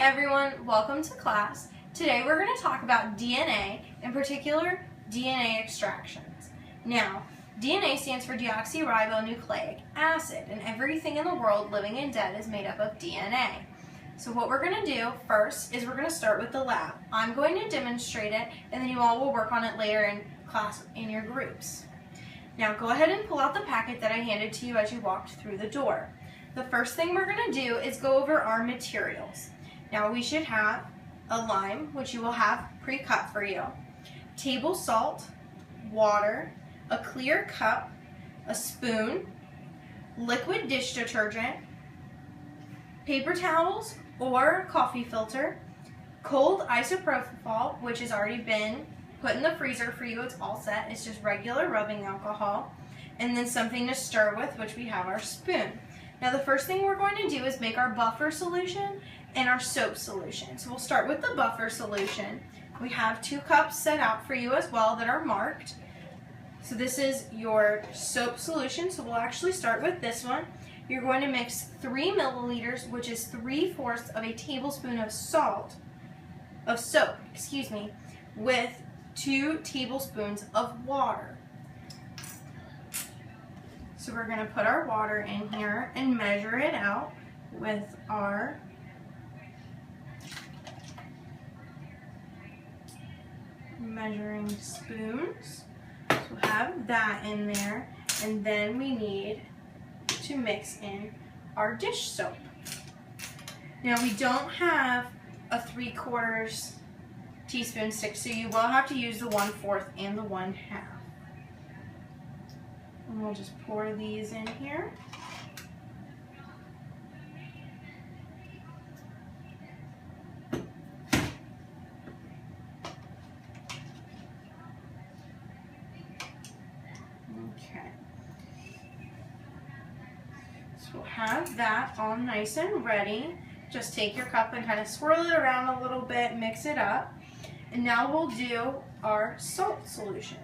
everyone, welcome to class. Today we're going to talk about DNA, in particular DNA extractions. Now, DNA stands for deoxyribonucleic acid, and everything in the world, living and dead, is made up of DNA. So what we're going to do first is we're going to start with the lab. I'm going to demonstrate it, and then you all will work on it later in class in your groups. Now go ahead and pull out the packet that I handed to you as you walked through the door. The first thing we're going to do is go over our materials. Now we should have a lime, which you will have pre-cut for you, table salt, water, a clear cup, a spoon, liquid dish detergent, paper towels or coffee filter, cold isopropyl, which has already been put in the freezer for you, it's all set, it's just regular rubbing alcohol, and then something to stir with, which we have our spoon. Now the first thing we're going to do is make our buffer solution and our soap solution. So we'll start with the buffer solution. We have 2 cups set out for you as well that are marked. So this is your soap solution, so we'll actually start with this one. You're going to mix 3 milliliters, which is 3/4 of a tablespoon of soap, with 2 tablespoons of water. So we're going to put our water in here and measure it out with our measuring spoons. So we'll have that in there, and then we need to mix in our dish soap. Now we don't have a 3/4 teaspoon stick, so you will have to use the 1/4 and the 1/2. And we'll just pour these in here. Okay. So we'll have that all nice and ready. Just take your cup and kind of swirl it around a little bit, mix it up. And now we'll do our salt solution.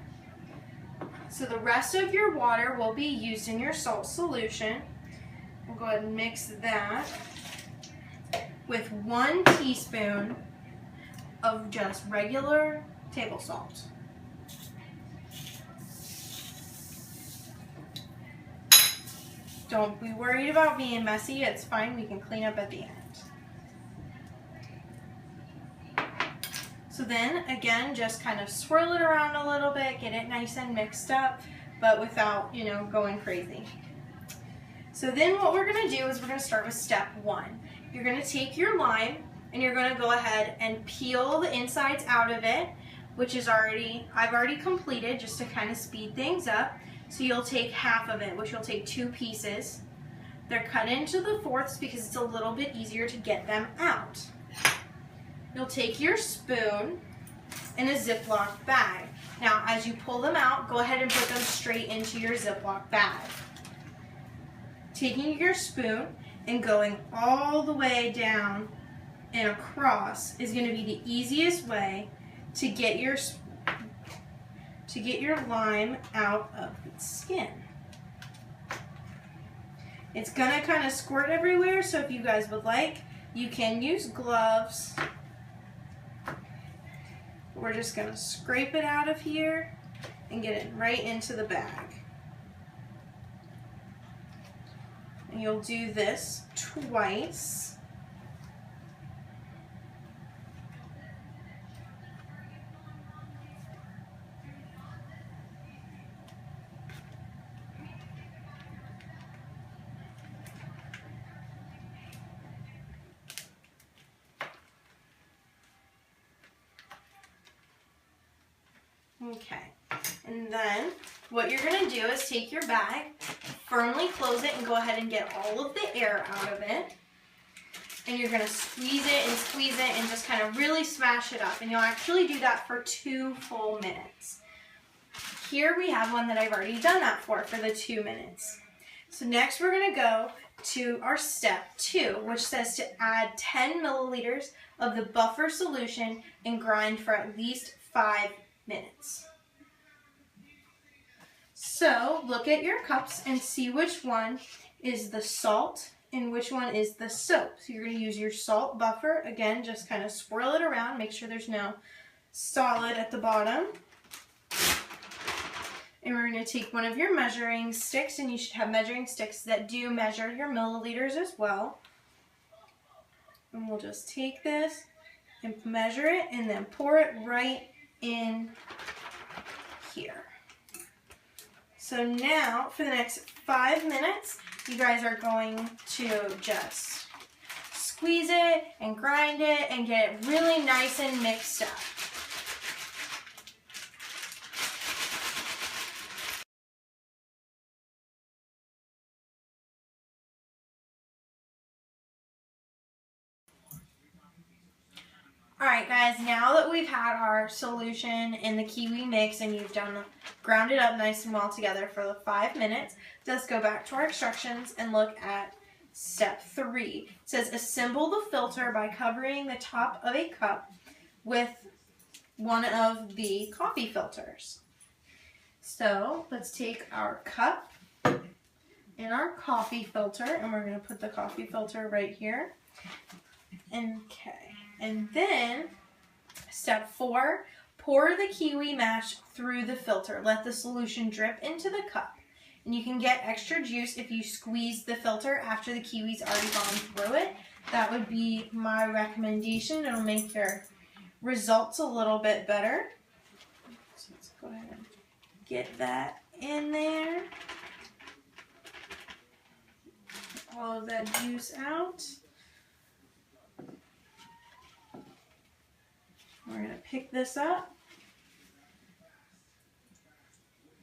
So the rest of your water will be used in your salt solution. We'll go ahead and mix that with 1 teaspoon of just regular table salt. Don't be worried about being messy, it's fine, we can clean up at the end. So then, again, just kind of swirl it around a little bit, get it nice and mixed up, but without, going crazy. So then what we're going to do is we're going to start with step 1. You're going to take your lime and you're going to go ahead and peel the insides out of it, which is I've already completed just to kind of speed things up. So you'll take half of it, which you'll take 2 pieces. They're cut into the 4ths because it's a little bit easier to get them out. You'll take your spoon and a Ziploc bag. Now, as you pull them out, go ahead and put them straight into your Ziploc bag. Taking your spoon and going all the way down and across is going to be the easiest way to get your lime out of its skin. It's going to kind of squirt everywhere, so if you guys would like, you can use gloves. We're just going to scrape it out of here and get it right into the bag. And you'll do this twice. Okay, and then what you're going to do is take your bag, firmly close it, and go ahead and get all of the air out of it. And you're going to squeeze it and just kind of really smash it up. And you'll actually do that for 2 full minutes. Here we have one that I've already done that for the 2 minutes. So next we're going to go to our step 2, which says to add 10 milliliters of the buffer solution and grind for at least 5 minutes. So look at your cups and see which one is the salt and which one is the soap. So you're going to use your salt buffer. Again, just kind of swirl it around. Make sure there's no solid at the bottom. And we're going to take one of your measuring sticks, and you should have measuring sticks that do measure your milliliters as well. And we'll just take this and measure it and then pour it right in here. So now for the next 5 minutes, you guys are going to just squeeze it and grind it and get it really nice and mixed up. Alright guys, now that we've had our solution in the kiwi mix and you've ground it up nice and well together for the 5 minutes, let's go back to our instructions and look at step 3. It says assemble the filter by covering the top of a cup with one of the coffee filters. So let's take our cup and our coffee filter, and we're going to put the coffee filter right here. Okay. And then, step 4, pour the kiwi mash through the filter. Let the solution drip into the cup. And you can get extra juice if you squeeze the filter after the kiwi's already gone through it. That would be my recommendation. It'll make your results a little bit better. So let's go ahead and get that in there. Get all of that juice out. We're going to pick this up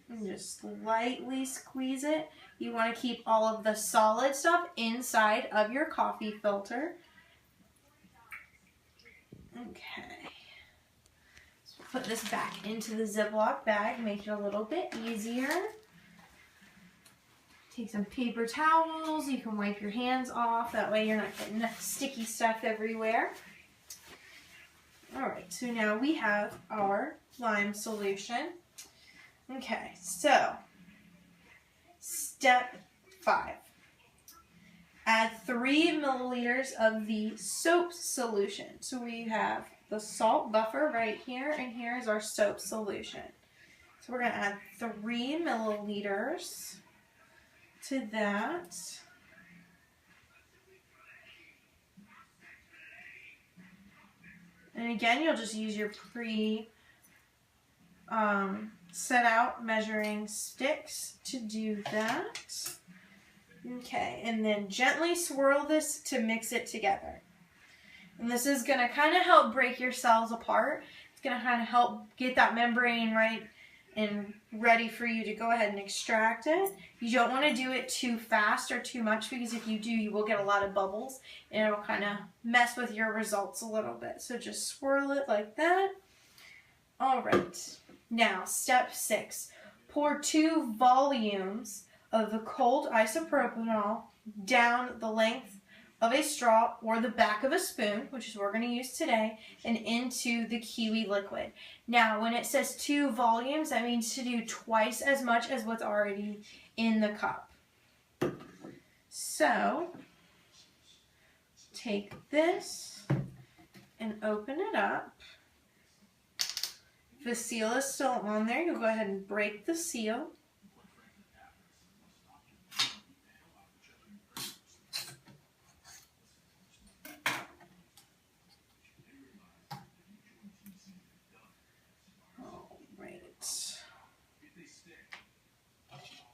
and just lightly squeeze it. You want to keep all of the solid stuff inside of your coffee filter. Okay. So put this back into the Ziploc bag, make it a little bit easier. Take some paper towels. You can wipe your hands off. That way you're not getting sticky stuff everywhere. Alright, so now we have our lime solution. Okay, so step 5. Add 3 milliliters of the soap solution. So we have the salt buffer right here, and here is our soap solution. So we're going to add 3 milliliters to that. And again, you'll just use your set out measuring sticks to do that. Okay, and then gently swirl this to mix it together. And this is going to kind of help break your cells apart. It's going to kind of help get that membrane right and ready for you to go ahead and extract it. You don't want to do it too fast or too much, because if you do, you will get a lot of bubbles and it'll kind of mess with your results a little bit. So just swirl it like that. All right. Now, step 6. Pour 2 volumes of the cold isopropanol down the length of a straw or the back of a spoon, which is what we're going to use today, and into the kiwi liquid. Now, when it says 2 volumes, that means to do twice as much as what's already in the cup. So, take this and open it up. If the seal is still on there, you'll go ahead and break the seal.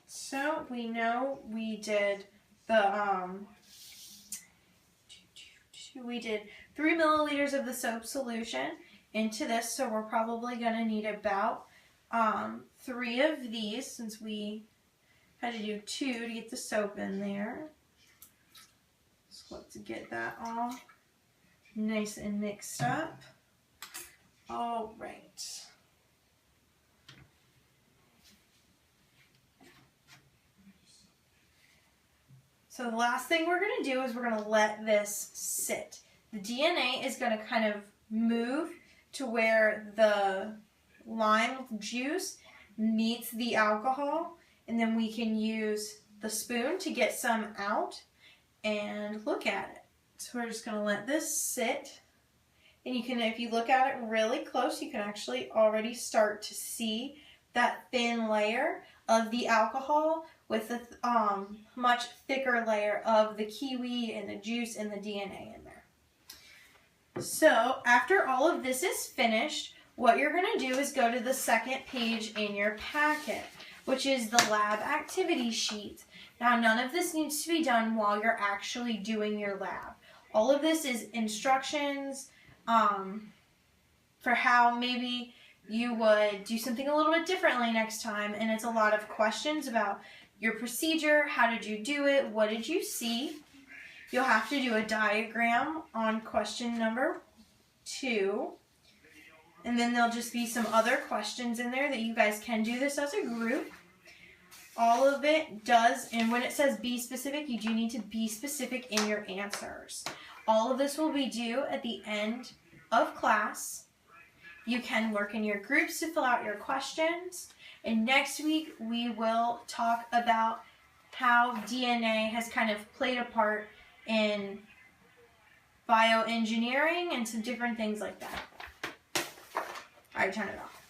So we know we did the we did 3 milliliters of the soap solution into this, so we're probably going to need about 3 of these, since we had to do 2 to get the soap in there. So let's get that all nice and mixed up. All right. So the last thing we're going to do is we're going to let this sit. The DNA is going to kind of move to where the lime juice meets the alcohol, and then we can use the spoon to get some out. and look at it. So we're just going to let this sit. And you can, if you look at it really close, you can actually already start to see that thin layer of the alcohol with the much thicker layer of the kiwi and the juice and the DNA in there. So after all of this is finished, what you're going to do is go to the second page in your packet, which is the lab activity sheet. Now, none of this needs to be done while you're actually doing your lab. All of this is instructions for how maybe you would do something a little bit differently next time, and it's a lot of questions about your procedure, how did you do it, what did you see. You'll have to do a diagram on question number 2, and then there'll just be some other questions in there that you guys can do this as a group. All of it does, and when it says be specific, you do need to be specific in your answers. All of this will be due at the end of class. You can work in your groups to fill out your questions. And next week, we will talk about how DNA has kind of played a part in bioengineering and some different things like that. All right, turn it off.